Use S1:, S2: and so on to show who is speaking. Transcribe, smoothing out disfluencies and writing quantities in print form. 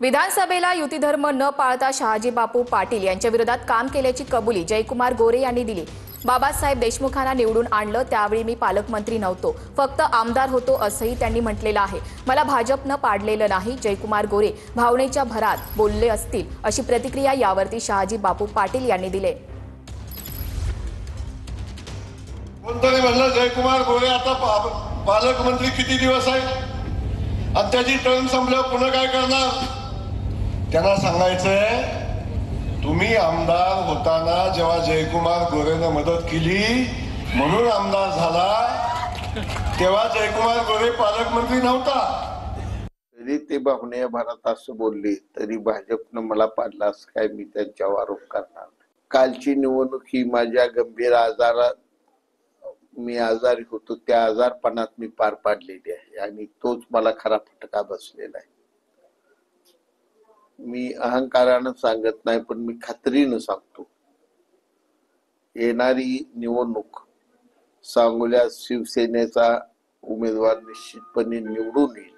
S1: विधानसभेला युतीधर्म न पाळता शहाजी बापू पाटील यांच्या विरोधात काम केल्याची कबुली जयकुमार गोरे यांनी दिली। बाबासाहेब देशमुखांना निवडून आणलं त्यावेळी मी पालकमंत्री नव्हतो, फक्त आमदार होतो असंही त्यांनी म्हटलेलं आहे। मला भाजपनं पाडलेलं नाही, जयकुमार गोरे भावनेच्या भरात बोलले असतील अशी प्रतिक्रिया यावरती शहाजी बापू पाटील यांनी दिली।
S2: कोणतरी म्हणलं जयकुमार गोरे आता पालकमंत्री किती दिवस आहे आणि त्याची टर्म संपल्यावर पुन्हा काय करणार। त्यांना सांगायचंय तुम्ही आमदार होताना जेव्हा जयकुमार गोरेनं मदत केली म्हणून आमदार झाला, तेव्हा जयकुमार गोरे पालकमंत्री नव्हता।
S3: तरी ते भावने भारत असं बोलले तरी भाजपनं मला पाडला असं काय मी त्यांच्यावर आरोप करणार। कालची निवडणूक ही माझ्या गंभीर मी आजारी होतो त्या आजारपणात मी पार पाडलेली आहे आणि तोच मला खरा फटका बसलेला आहे। मी अहंकारानं सांगत नाही पण मी खात्रीनं सांगतो, येणारी निवडणूक सांगोल्यात शिवसेनेचा उमेदवार निश्चितपणे निवडून येईल।